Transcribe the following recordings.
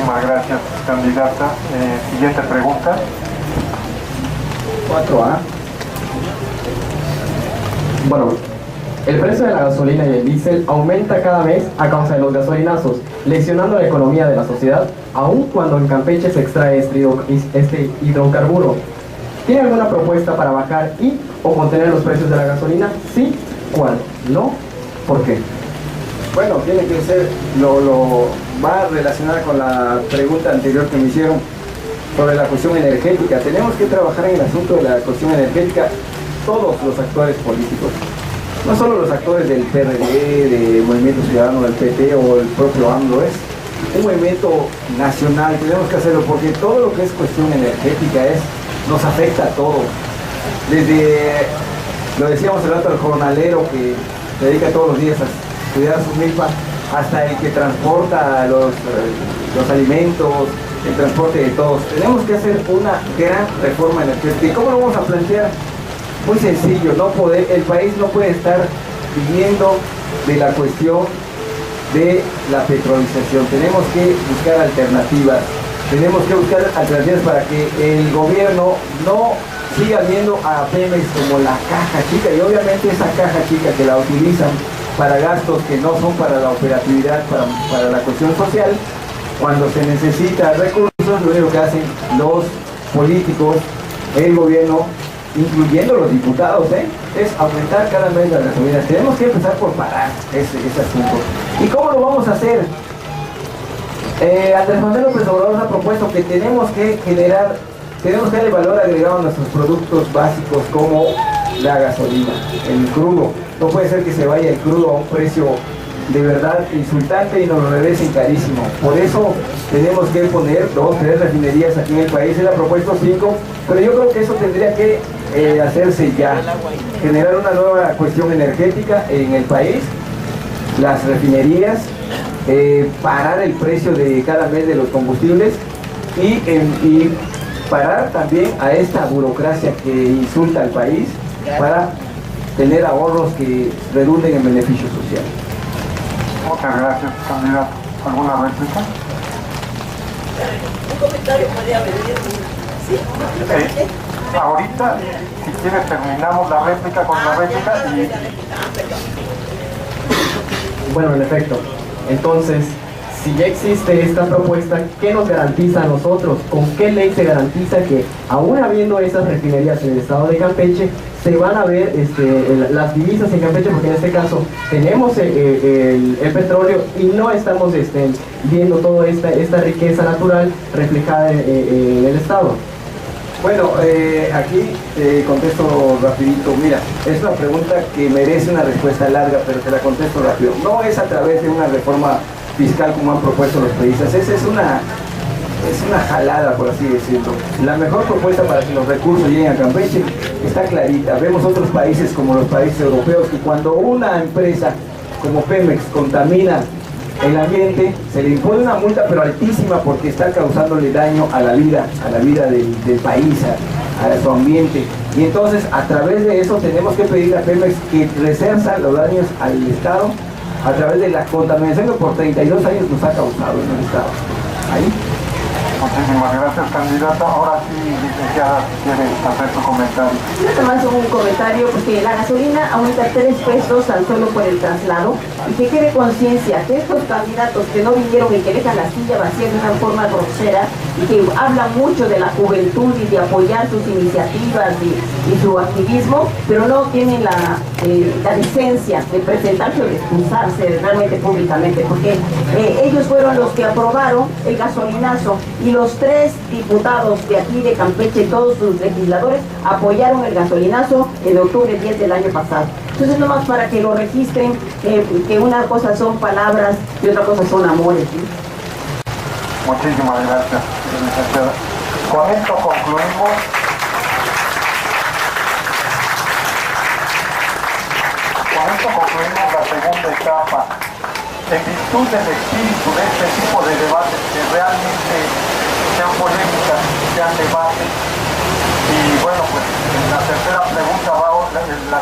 Muchísimas gracias, candidata. Siguiente pregunta. 4A. Bueno, el precio de la gasolina y el diésel aumenta cada mes a causa de los gasolinazos, lesionando la economía de la sociedad, aun cuando en Campeche se extrae este hidrocarburo. ¿Tiene alguna propuesta para bajar o contener los precios de la gasolina? Sí. ¿Cuál? ¿No? ¿Por qué? Bueno, tiene que ser, va relacionada con la pregunta anterior que me hicieron sobre la cuestión energética. Tenemos que trabajar en el asunto de la cuestión energética todos los actores políticos, no solo los actores del PRD, del Movimiento Ciudadano, del PT o el propio AMLO. Es un movimiento nacional, tenemos que hacerlo porque todo lo que es cuestión energética nos afecta a todos. Desde, lo decíamos el rato, al jornalero que se dedica todos los días a cuidar su milpa, hasta el que transporta los alimentos, el transporte de todos. Tenemos que hacer una gran reforma energética. ¿Y cómo lo vamos a plantear? Muy sencillo, el país no puede estar viviendo de la cuestión de la petrolización. Tenemos que buscar alternativas. Tenemos que buscar alternativas para que el gobierno no siga viendo a Pemex como la caja chica, y obviamente esa caja chica que la utilizan para gastos que no son para la operatividad, para la cuestión social. Cuando se necesita recursos, lo único que hacen los políticos, el gobierno, incluyendo los diputados, es aumentar cada vez las gasolinas. Tenemos que empezar por parar ese asunto. ¿Y cómo lo vamos a hacer? Andrés Manuel López Obrador ha propuesto que tenemos que darle valor agregado a nuestros productos básicos como la gasolina, el crudo. No puede ser que se vaya el crudo a un precio de verdad insultante y nos lo regresen carísimo. Por eso tenemos que poner 2 o 3 refinerías aquí en el país. Él ha propuesto 5, pero yo creo que eso tendría que hacerse ya. Generar una nueva cuestión energética en el país, las refinerías, parar el precio de cada mes de los combustibles y parar también a esta burocracia que insulta al país para tener ahorros que redunden en beneficio social. Muchas gracias, candidato. ¿Alguna réplica? Un comentario podría venir. ¿Sí? Ahorita, si quiere, terminamos la réplica con la réplica y... Bueno, en efecto. Entonces, si ya existe esta propuesta, ¿qué nos garantiza a nosotros? ¿Con qué ley se garantiza que, aún habiendo esas refinerías en el estado de Campeche, se van a ver las divisas en Campeche? Porque en este caso tenemos el petróleo y no estamos viendo toda esta riqueza natural reflejada en el estado. Bueno, aquí contesto rapidito. Mira, es una pregunta que merece una respuesta larga, pero te la contesto rápido. No es a través de una reforma fiscal como han propuesto los países. Esa es una jalada, por así decirlo. La mejor propuesta para que los recursos lleguen a Campeche está clarita. Vemos otros países como los países europeos que cuando una empresa como Pemex contamina el ambiente, se le impone una multa pero altísima porque está causándole daño a la vida del país, a su ambiente. Y entonces a través de eso tenemos que pedir a Pemex que resarza los daños al Estado a través de la contaminación que por 32 años nos ha causado en el Estado. Ahí. Muchísimas gracias, candidata. Ahora sí, licenciada, quiere hacer su comentario. Yo nomás un comentario porque la gasolina aumenta 3 pesos tan solo por el traslado, y que quede conciencia que estos candidatos que no vinieron y que dejan la silla vacía de una forma grosera y que hablan mucho de la juventud y de apoyar sus iniciativas y su activismo, pero no tienen la licencia de presentarse o de excusarse realmente públicamente, porque ellos fueron los que aprobaron el gasolinazo, y los 3 diputados de aquí de Campeche, todos sus legisladores, apoyaron el gasolinazo en octubre 10 del año pasado. Entonces, nomás para que lo registren, que una cosa son palabras y otra cosa son amores, ¿sí? Muchísimas gracias, licenciada. Con esto concluimos. La segunda etapa. En virtud del espíritu de este tipo de debates que realmente sean polémicas, sean debates, y bueno, pues la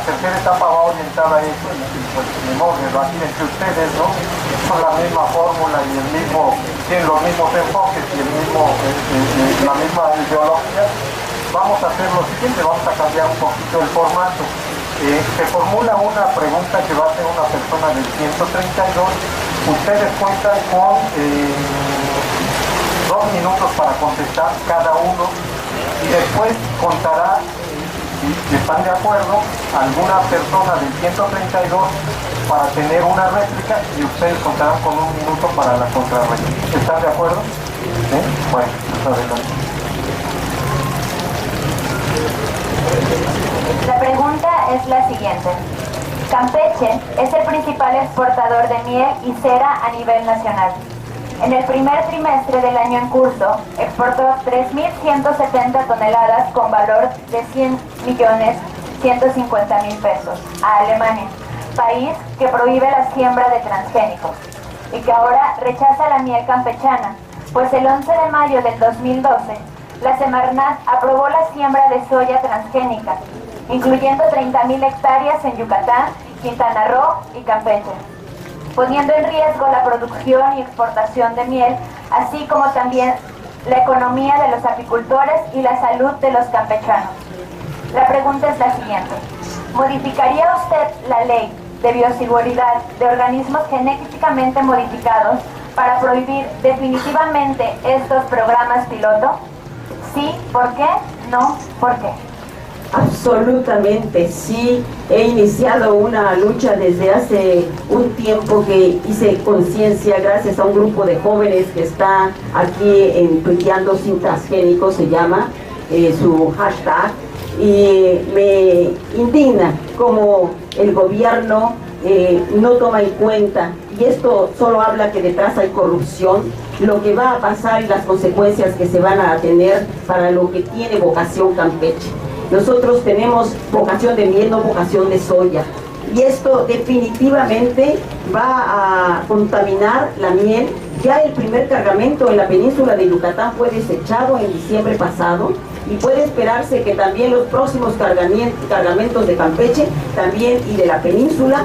tercera etapa va orientada a eso. pues ni modo, imagínense ustedes, ¿no? Son la misma fórmula y tienen los mismos enfoques y la misma ideología. Vamos a hacer lo siguiente, vamos a cambiar un poquito el formato. Se formula una pregunta que va a hacer una persona del 132. Ustedes cuentan con 2 minutos para contestar cada uno y después contará, si están de acuerdo, alguna persona del 132 para tener una réplica y ustedes contarán con 1 minuto para la contrarréplica. ¿Están de acuerdo? ¿Sí? Bueno, pues adelante. La pregunta es la siguiente. Campeche es el principal exportador de miel y cera a nivel nacional. En el primer trimestre del año en curso, exportó 3.170 toneladas con valor de 100.150.000 pesos a Alemania, país que prohíbe la siembra de transgénicos y que ahora rechaza la miel campechana, pues el 11 de mayo del 2012, la Semarnat aprobó la siembra de soya transgénica, incluyendo 30.000 hectáreas en Yucatán, Quintana Roo y Campeche, poniendo en riesgo la producción y exportación de miel, así como también la economía de los apicultores y la salud de los campechanos. La pregunta es la siguiente. ¿Modificaría usted la ley de bioseguridad de organismos genéticamente modificados para prohibir definitivamente estos programas piloto? Sí, ¿por qué? No, ¿por qué? Absolutamente, sí. He iniciado una lucha desde hace un tiempo que hice conciencia gracias a un grupo de jóvenes que está aquí en Tuiteando Sin Transgénicos, se llama su hashtag, y me indigna como el gobierno no toma en cuenta, y esto solo habla que detrás hay corrupción, lo que va a pasar y las consecuencias que se van a tener para lo que tiene vocación Campeche. Nosotros tenemos vocación de miel, no vocación de soya. Y esto definitivamente va a contaminar la miel. Ya el primer cargamento en la península de Yucatán fue desechado en diciembre pasado y puede esperarse que también los próximos cargamentos de Campeche también y de la península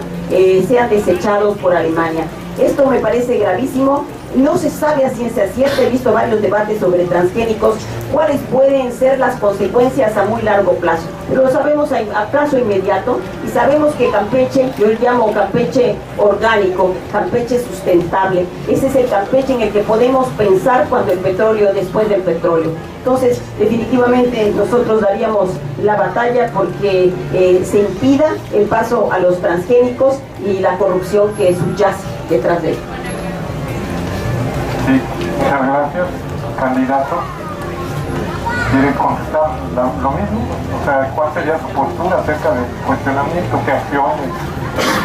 sean desechados por Alemania. Esto me parece gravísimo. No se sabe a ciencia cierta, he visto varios debates sobre transgénicos, cuáles pueden ser las consecuencias a muy largo plazo. Pero lo sabemos a plazo inmediato y sabemos que Campeche, yo le llamo Campeche orgánico, Campeche sustentable. Ese es el Campeche en el que podemos pensar cuando el petróleo, después del petróleo. Entonces, definitivamente nosotros daríamos la batalla porque se impida el paso a los transgénicos y la corrupción que subyace detrás de él. Sí, muchas gracias. Candidato, ¿quiere contestar lo mismo? O sea, ¿cuál sería su postura acerca del cuestionamiento? ¿Qué acciones?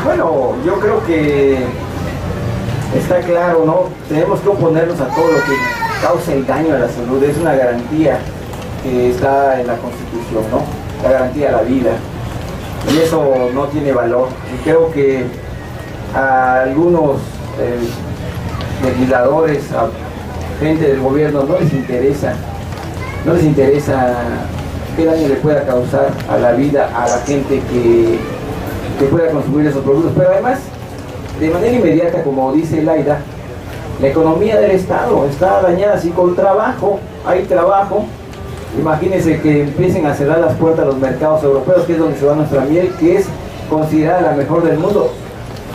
Bueno, yo creo que está claro, ¿no? Tenemos que oponernos a todo lo que causa el daño a la salud. Es una garantía que está en la Constitución, ¿no? La garantía de la vida. Y eso no tiene valor. Y creo que a algunos legisladores, a gente del gobierno no les interesa qué daño le pueda causar a la vida a la gente que pueda consumir esos productos. Pero además, de manera inmediata, como dice Laida, la economía del Estado está dañada. Si con trabajo hay trabajo, imagínense que empiecen a cerrar las puertas a los mercados europeos, que es donde se va nuestra miel, que es considerada la mejor del mundo.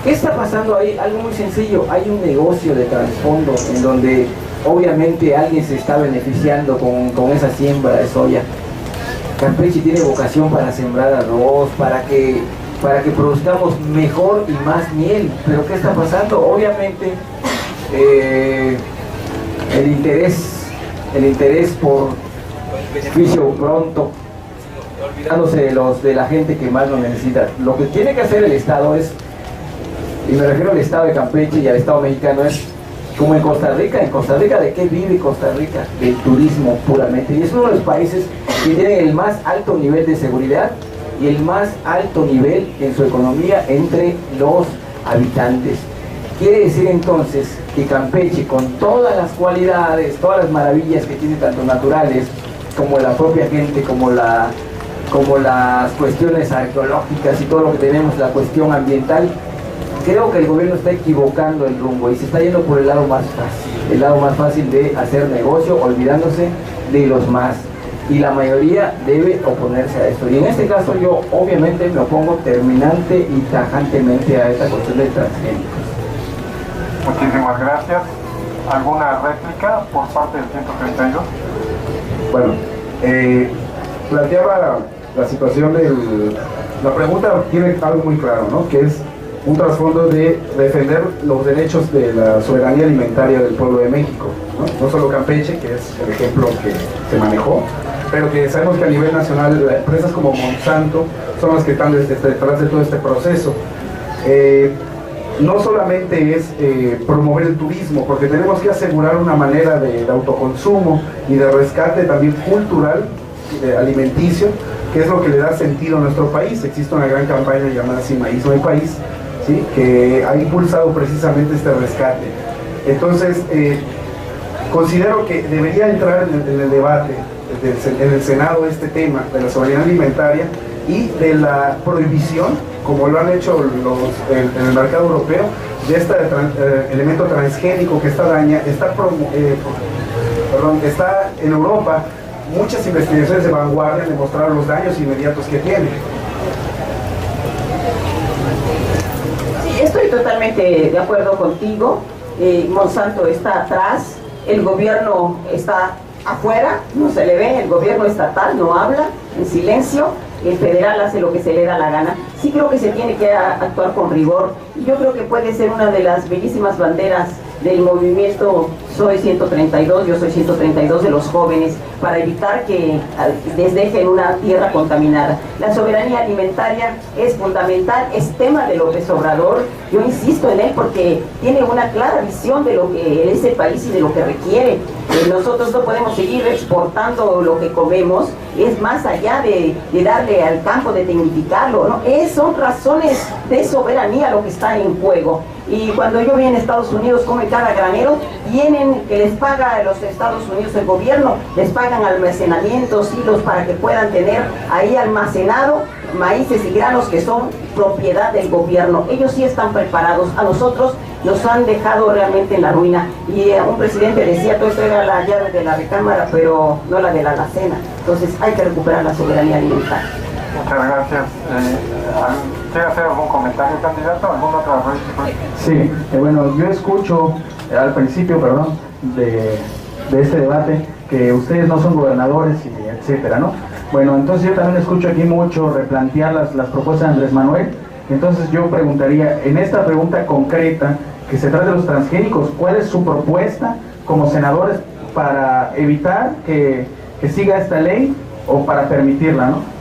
¿Qué está pasando ahí? Algo muy sencillo. Hay un negocio de trasfondo en donde obviamente alguien se está beneficiando con esa siembra de soya. Campeche tiene vocación para sembrar arroz, para que produzcamos mejor y más miel. Pero ¿qué está pasando? Obviamente el interés por beneficio pronto, olvidándose de la gente que más lo necesita. Lo que tiene que hacer el Estado es, y me refiero al Estado de Campeche y al Estado mexicano, es como en Costa Rica. ¿En Costa Rica de qué vive Costa Rica? Del turismo puramente. Y es uno de los países que tiene el más alto nivel de seguridad y el más alto nivel en su economía entre los habitantes. Quiere decir entonces que Campeche, con todas las cualidades, todas las maravillas que tiene, tanto naturales como la propia gente, como las cuestiones arqueológicas y todo lo que tenemos, la cuestión ambiental, creo que el gobierno está equivocando el rumbo y se está yendo por el lado más fácil de hacer negocio, olvidándose de los más. Y la mayoría debe oponerse a esto. Y en este caso yo obviamente me opongo terminante y tajantemente a esta cuestión de transgénicos. Muchísimas gracias. ¿Alguna réplica por parte del 132? Bueno, planteaba la situación la pregunta tiene algo muy claro, ¿no? Que es un trasfondo de defender los derechos de la soberanía alimentaria del pueblo de México, ¿no? No solo Campeche, que es el ejemplo que se manejó, pero que sabemos que a nivel nacional empresas como Monsanto son las que están detrás de todo este proceso. No solamente es promover el turismo, porque tenemos que asegurar una manera de autoconsumo y de rescate también cultural, alimenticio, que es lo que le da sentido a nuestro país. Existe una gran campaña llamada Sin Maíz no hay país, ¿sí? Que ha impulsado precisamente este rescate. Entonces, considero que debería entrar en el debate en el Senado este tema de la soberanía alimentaria y de la prohibición, como lo han hecho en el mercado europeo, de este elemento transgénico que está en Europa. Muchas investigaciones de vanguardia han demostrado los daños inmediatos que tiene. Sí, estoy totalmente de acuerdo contigo. Monsanto está atrás, el gobierno está afuera, no se le ve, el gobierno estatal no habla, en silencio, el federal hace lo que se le da la gana. Sí creo que se tiene que actuar con rigor, y yo creo que puede ser una de las bellísimas banderas del movimiento Soy 132, yo soy 132 de los jóvenes, para evitar que les dejen una tierra contaminada. La soberanía alimentaria es fundamental, es tema de López Obrador. Yo insisto en él porque tiene una clara visión de lo que es el país y de lo que requiere. Nosotros no podemos seguir exportando lo que comemos, es más allá de darle al campo, de tecnificarlo, ¿no? Son razones de soberanía lo que está en juego. Y cuando yo vi en Estados Unidos cómo cada granero tienen, que les paga a los Estados Unidos el gobierno, les pagan almacenamientos, hilos para que puedan tener ahí almacenado maíces y granos que son propiedad del gobierno. Ellos sí están preparados, a nosotros nos han dejado realmente en la ruina. Y un presidente decía, todo esto era la llave de la recámara, pero no la de la alacena. Entonces hay que recuperar la soberanía alimentaria. Muchas gracias. ¿Quiere hacer algún comentario, candidato? ¿Alguna otra vez? Sí, bueno, yo escucho al principio, de este debate, que ustedes no son gobernadores y etcétera, ¿no? Bueno, entonces yo también escucho aquí mucho replantear las propuestas de Andrés Manuel. Entonces yo preguntaría, en esta pregunta concreta, que se trata de los transgénicos, ¿cuál es su propuesta como senadores para evitar que siga esta ley o para permitirla, ¿no?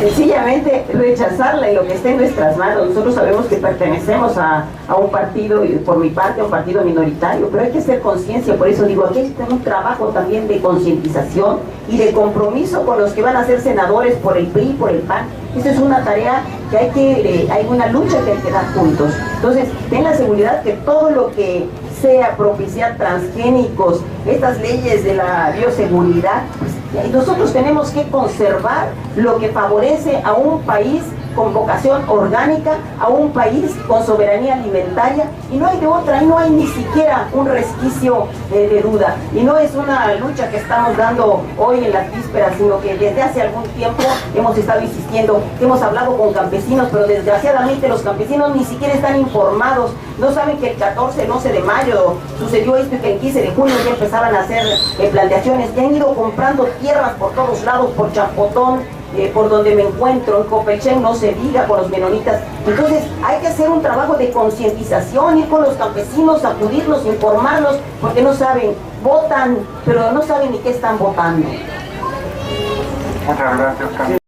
Sencillamente rechazarla y lo que esté en nuestras manos. Nosotros sabemos que pertenecemos a un partido, y por mi parte a un partido minoritario, pero hay que hacer conciencia. Por eso digo, aquí está un trabajo también de concientización y de compromiso con los que van a ser senadores por el PRI, por el PAN. Esa es una tarea que hay una lucha que hay que dar juntos. Entonces, ten la seguridad que todo lo que sea propiciar transgénicos, estas leyes de la bioseguridad, pues, nosotros tenemos que conservar lo que favorece a un país con vocación orgánica, a un país con soberanía alimentaria, y no hay de otra, y no hay ni siquiera un resquicio de duda. Y no es una lucha que estamos dando hoy en las vísperas, sino que desde hace algún tiempo hemos estado insistiendo, hemos hablado con campesinos, pero desgraciadamente los campesinos ni siquiera están informados, no saben que el 14, el 11 de mayo sucedió esto y que el 15 de junio ya empezaban a hacer plantaciones, que han ido comprando tierras por todos lados, por Champotón, por donde me encuentro, en Copechén, no se diga, por los menonitas. Entonces hay que hacer un trabajo de concientización, ir con los campesinos, acudirlos, informarlos, porque no saben, votan, pero no saben ni qué están votando. Muchas gracias, candidato.